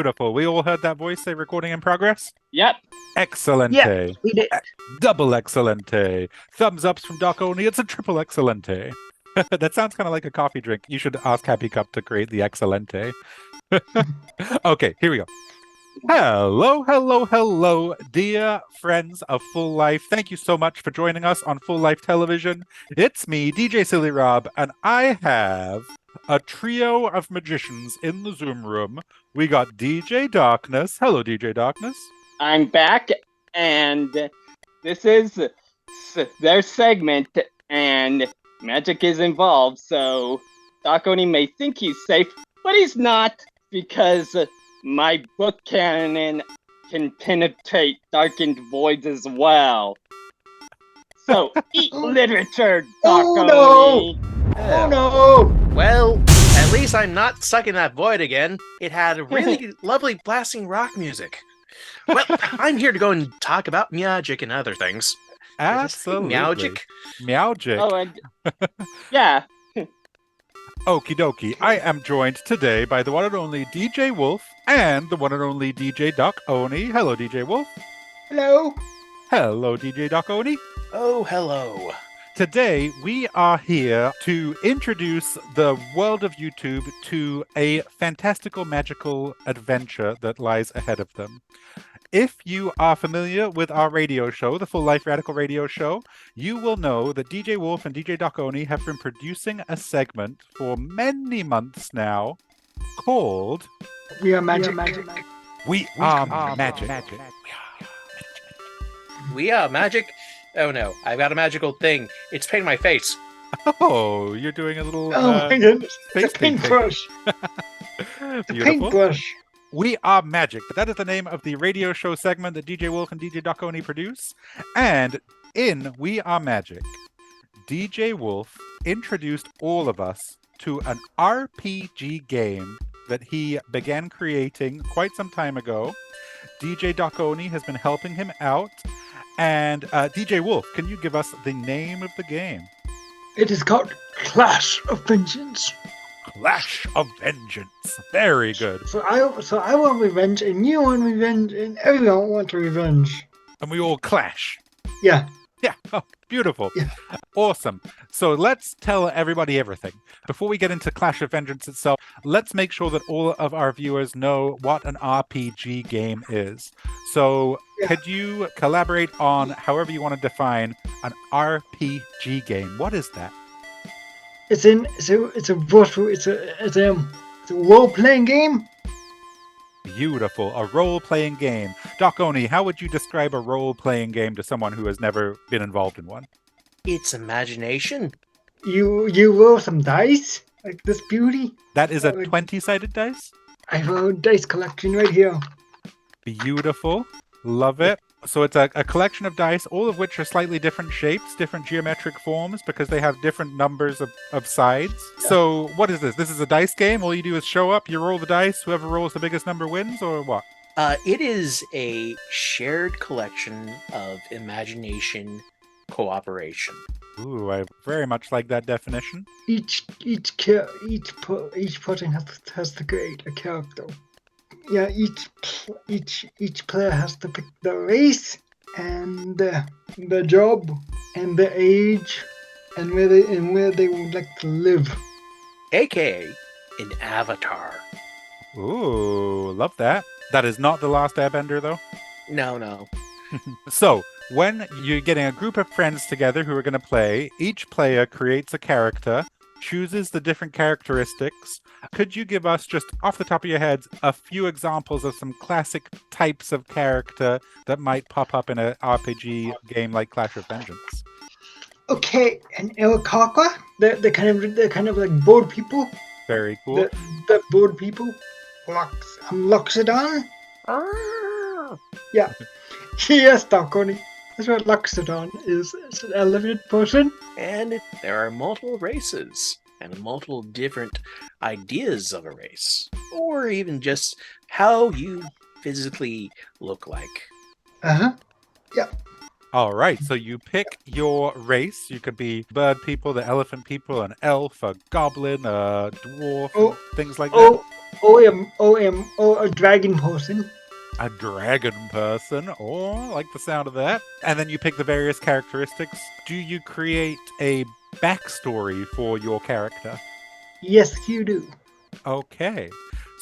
Beautiful. We all heard that voice say recording in progress? Yep. Excellente. Yeah, we did. Double excellente. Thumbs ups from Doc Oni. It's a triple excellente. That sounds kind of like a coffee drink. You should ask Happy Cup to create the excellente. Okay, here we go. Hello, hello, hello, dear friends of Full Life. Thank you so much for joining us on Full Life Television. It's me, DJ Silly Rob, and I have a trio of magicians in the Zoom room. We got DJ Darkness. Hello, DJ Darkness. I'm back, and this is their segment, and magic is involved, so Doc Oni may think he's safe, but he's not, because my book canon can penetrate darkened voids as well. So, eat literature, Doc Oni! Oh no! Well, at least I'm not stuck in that void again. It had really lovely blasting rock music. Well, I'm here to go and talk about magic and other things. Absolutely. Magic? Meowgic. Oh, and yeah. Okie dokie. I am joined today by the one and only DJ Wolf and the one and only DJ Doc Oni. Hello, DJ Wolf. Hello. Hello, DJ Doc Oni. Oh, hello. Today, we are here to introduce the world of YouTube to a fantastical, magical adventure that lies ahead of them. If you are familiar with our radio show, the Full Life Radical Radio Show, you will know that DJ Wolf and DJ Doc Oni have been producing a segment for many months now called We are magic. We Are Magic. We are magic? Oh no, I've got a magical thing. It's painting my face. Oh, you're doing a little Oh my goodness. face It's a painting. paintbrush. It's a Beautiful. paintbrush. We Are Magic, but that is the name of the radio show segment that DJ Wolf and DJ Doc Oni produce. And in We Are Magic, DJ Wolf introduced all of us to an RPG game that he began creating quite some time ago. DJ Doc Oni has been helping him out. And DJ Wolf, can you give us the name of the game? It is called Clash of Vengeance. Clash of Vengeance. Very good. So I want revenge, and you want revenge, and everyone wants revenge. And we all clash. Yeah. Yeah. Oh, beautiful. Yeah. Awesome. So let's tell everybody everything. Before we get into Clash of Vengeance itself, let's make sure that all of our viewers know what an RPG game is. So could you collaborate on however you want to define an RPG game? What is that? It's a role-playing game. Beautiful. A role-playing game. Doc Oni, how would you describe a role-playing game to someone who has never been involved in one? It's imagination. You roll some dice, like this beauty. That is a 20-sided dice? I have a dice collection right here. Beautiful. Love it. So it's a collection of dice, all of which are slightly different shapes, different geometric forms, because they have different numbers of sides. Yeah. So what is this? This is a dice game? All you do is show up, you roll the dice, whoever rolls the biggest number wins, or what? It is a shared collection of imagination cooperation. Ooh, I very much like that definition. Each person has to create a character. Yeah, each player has to pick the race and the job and the age and where they would like to live. AKA an avatar. Ooh, love that. That is not The Last Airbender, though. No. So, when you're getting a group of friends together who are going to play, each player creates a character, chooses the different characteristics. Could you give us, just off the top of your heads, a few examples of some classic types of character that might pop up in an RPG game like Clash of Vengeance? Okay, an Iroquois, they're kind of like bored people. Very cool. The bored people. Loxodon. Yeah. Yes, Doc Oni. That's what Loxodon is. It's an elevated person. And there are multiple races and multiple different ideas of a race, or even just how you physically look like. Yeah. All right, so you pick your race. You could be bird people, the elephant people, an elf, a goblin, a dwarf, things like that. or a dragon person. A dragon person. Oh, I like the sound of that. And then you pick the various characteristics. Do you create a backstory for your character? Yes, you do. Okay.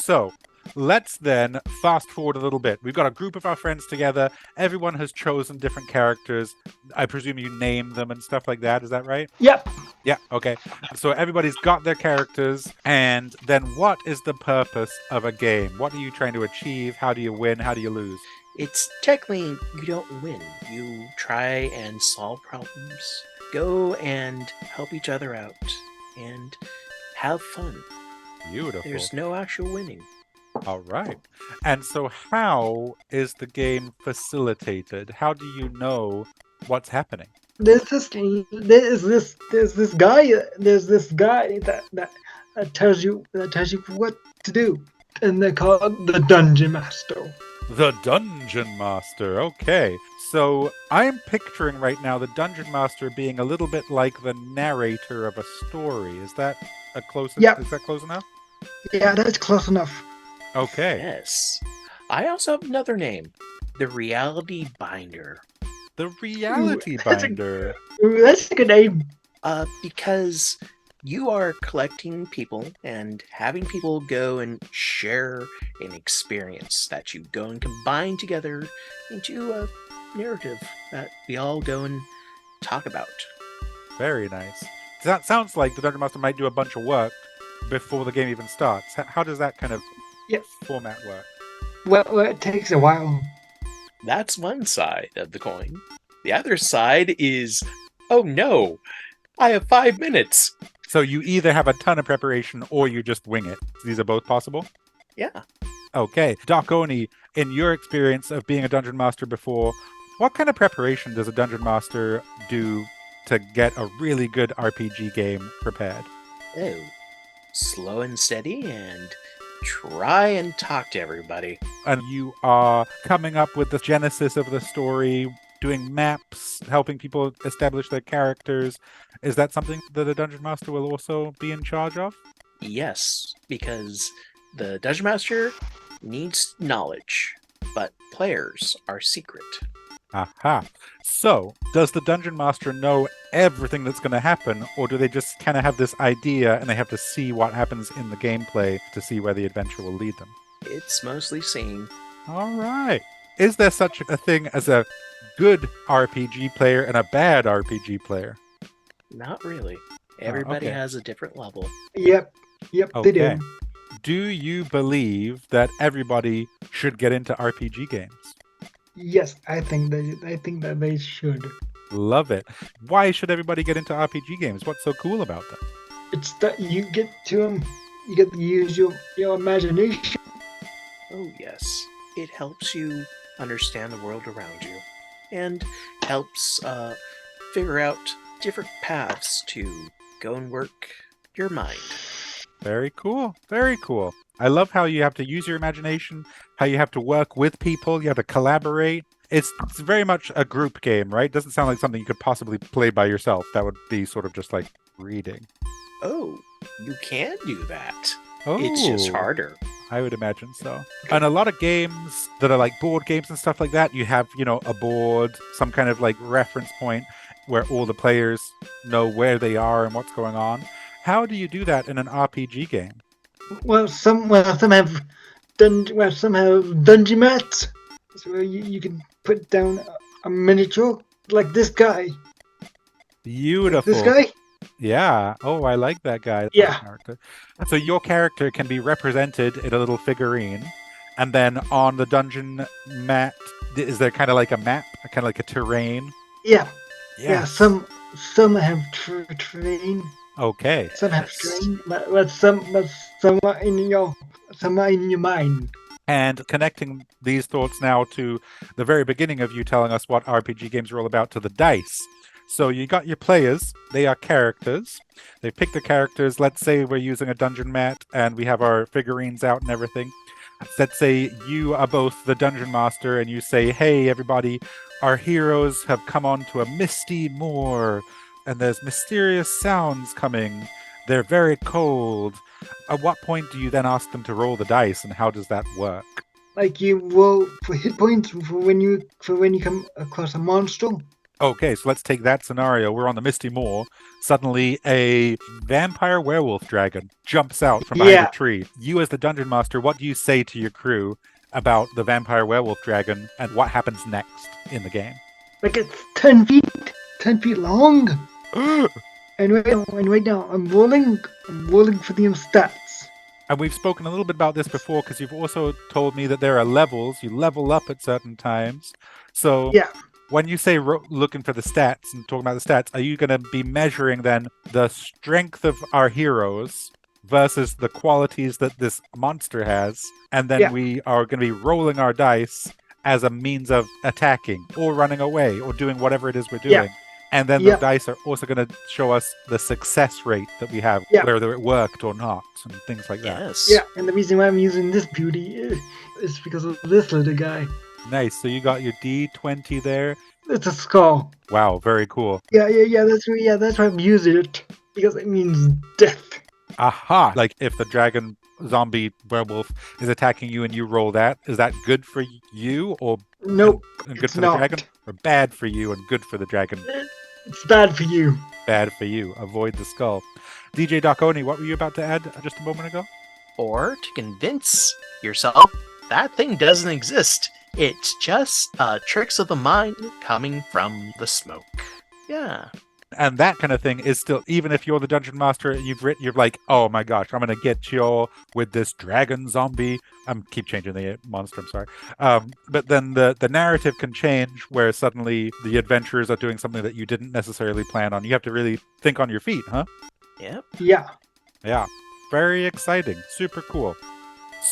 So let's then fast forward a little bit. We've got a group of our friends together. Everyone has chosen different characters. I presume you name them and stuff like that. Is that right? Yep. Yeah, okay. So everybody's got their characters. And then what is the purpose of a game? What are you trying to achieve? How do you win? How do you lose? It's technically, you don't win. You try and solve problems, go and help each other out, and have fun. Beautiful. There's no actual winning. All right. And so how is the game facilitated? How do you know what's happening? There's this guy that tells you what to do, and they're called the Dungeon Master. The Dungeon Master. Okay. So I'm picturing right now the Dungeon Master being a little bit like the narrator of a story. Is that Yep. Is that close enough? Yeah, that's close enough. Okay. Yes. I also have another name, the Reality Binder. The Reality that's a- Binder. Ooh, that's a good name. Because you are collecting people and having people go and share an experience that you go and combine together into a narrative that we all go and talk about. Very nice. That sounds like the Dungeon Master might do a bunch of work before the game even starts. How does that kind of Yep. format work? Well, it takes a while. That's one side of the coin. The other side is, oh no, I have 5 minutes. So you either have a ton of preparation or you just wing it. These are both possible? Yeah. Okay. Doc Oni, in your experience of being a Dungeon Master before, what kind of preparation does a Dungeon Master do to get a really good RPG game prepared? Oh, slow and steady and try and talk to everybody. And you are coming up with the genesis of the story, doing maps, helping people establish their characters. Is that something that a Dungeon Master will also be in charge of? Yes, because the Dungeon Master needs knowledge, but players are secret. Aha. So, does the Dungeon Master know everything that's going to happen, or do they just kind of have this idea and they have to see what happens in the gameplay to see where the adventure will lead them? It's mostly seen. All right. Is there such a thing as a good RPG player and a bad RPG player? Not really. Everybody okay. has a different level. Yep, they Okay. do. Do you believe that everybody should get into RPG games? Yes, I think that they should. Love it. Why should everybody get into RPG games? What's so cool about them? It's that you get to use your imagination. Oh, yes. It helps you understand the world around you and helps figure out different paths to go and work your mind. Very cool. Very cool. I love how you have to use your imagination, how you have to work with people, you have to collaborate. It's very much a group game, right? Doesn't sound like something you could possibly play by yourself. That would be sort of just like reading. Oh, you can do that. Oh, It's just harder. I would imagine so. And a lot of games that are like board games and stuff like that, you have, a board, some kind of like reference point where all the players know where they are and what's going on. How do you do that in an RPG game? Well, some have dungeon mats, so you can put down a miniature like this guy. Beautiful. This guy. Yeah. Oh, I like that guy. Yeah. That character. So your character can be represented in a little figurine, and then on the dungeon mat, is there kind of like a map, kind of like a terrain? Yeah. Yes. Yeah. Some have terrain. Okay. Some have Yes. terrain, but some are in your mind. And connecting these thoughts now to the very beginning of you telling us what RPG games are all about, to the dice. So you got your players, they are characters. They pick the characters. Let's say we're using a dungeon mat and we have our figurines out and everything. Let's say you are both the dungeon master and you say, hey, everybody, our heroes have come onto a misty moor and there's mysterious sounds coming. They're very cold. At what point do you then ask them to roll the dice, and how does that work? Like you roll for hit points for when you come across a monster. Okay, so let's take that scenario. We're on the Misty Moor. Suddenly, a vampire werewolf dragon jumps out from behind a Yeah. tree. You, as the dungeon master, what do you say to your crew about the vampire werewolf dragon and what happens next in the game? Like it's 10 feet long. And right now I'm rolling for the stats. And we've spoken a little bit about this before because you've also told me that there are levels. You level up at certain times. So Yeah. when you say looking for the stats and talking about the stats, are you going to be measuring then the strength of our heroes versus the qualities that this monster has? And then Yeah. we are going to be rolling our dice as a means of attacking or running away or doing whatever it is we're doing. Yeah. And then Yeah. the dice are also going to show us the success rate that we have, Yeah. whether it worked or not, and things like that. Yes. Yeah, and the reason why I'm using this beauty is because of this little guy. Nice. So you got your D20 there. It's a skull. Wow, very cool. Yeah. That's why I'm using it, because it means death. Aha! Like if the dragon zombie werewolf is attacking you and you roll that, is that good for you or Nope, and good it's for the not. dragon? Or bad for you and good for the dragon? It's bad for you. Bad for you. Avoid the skull. DJ Doconi, what were you about to add just a moment ago? Or to convince yourself that thing doesn't exist. It's just tricks of the mind coming from the smoke. Yeah. And that kind of thing is still, even if you're the dungeon master and you're like, oh my gosh, I'm gonna get you with this dragon zombie. Keep changing the monster, I'm sorry. But then the narrative can change where suddenly the adventurers are doing something that you didn't necessarily plan on. You have to really think on your feet, huh? Yep. Yeah. Yeah. Very exciting. Super cool.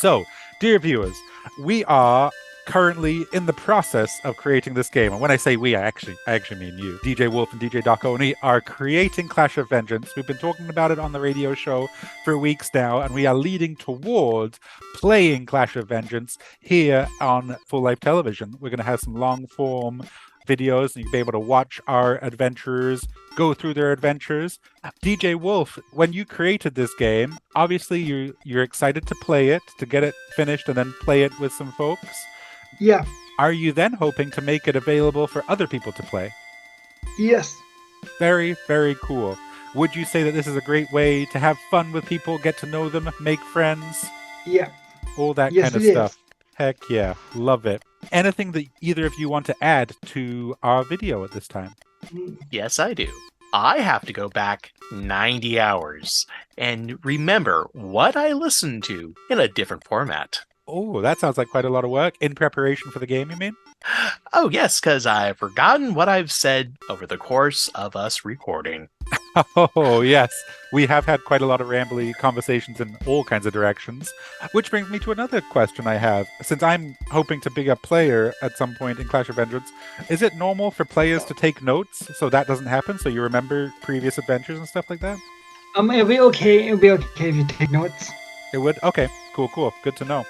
So, dear viewers, we are currently in the process of creating this game. And when I say we, I actually mean you. DJ Wolf and DJ Doc Oni are creating Clash of Vengeance. We've been talking about it on the radio show for weeks now, and we are leading towards playing Clash of Vengeance here on Full Life Television. We're going to have some long form videos, and you'll be able to watch our adventurers go through their adventures. DJ Wolf, when you created this game, obviously you're excited to play it, to get it finished and then play it with some folks. Yeah. Are you then hoping to make it available for other people to play? Yes. Very, very cool. Would you say that this is a great way to have fun with people, get to know them, make friends, Yeah. all that Yes, kind of it is. stuff? Heck yeah, love it. Anything that either of you want to add to our video at this time? Yes, I do. I have to go back 90 hours and remember what I listened to in a different format. Oh, that sounds like quite a lot of work. In preparation for the game, you mean? Oh, yes, because I've forgotten what I've said over the course of us recording. Oh, yes. We have had quite a lot of rambly conversations in all kinds of directions. Which brings me to another question I have. Since I'm hoping to be a player at some point in Clash of Vengeance, is it normal for players to take notes so that doesn't happen, so you remember previous adventures and stuff like that? It'll be okay. It'll be okay if you take notes. It would? Okay, cool. Good to know.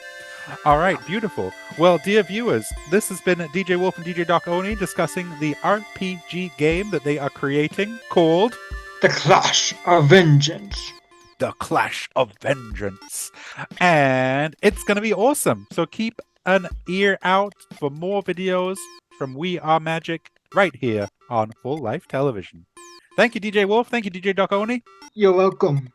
All right, beautiful. Well, dear viewers, this has been DJ Wolf and DJ Doc Oni discussing the RPG game that they are creating called The Clash of Vengeance. The Clash of Vengeance. And it's going to be awesome. So keep an ear out for more videos from We Are Magic right here on Full Life Television. Thank you, DJ Wolf. Thank you, DJ Doc Oni. You're welcome.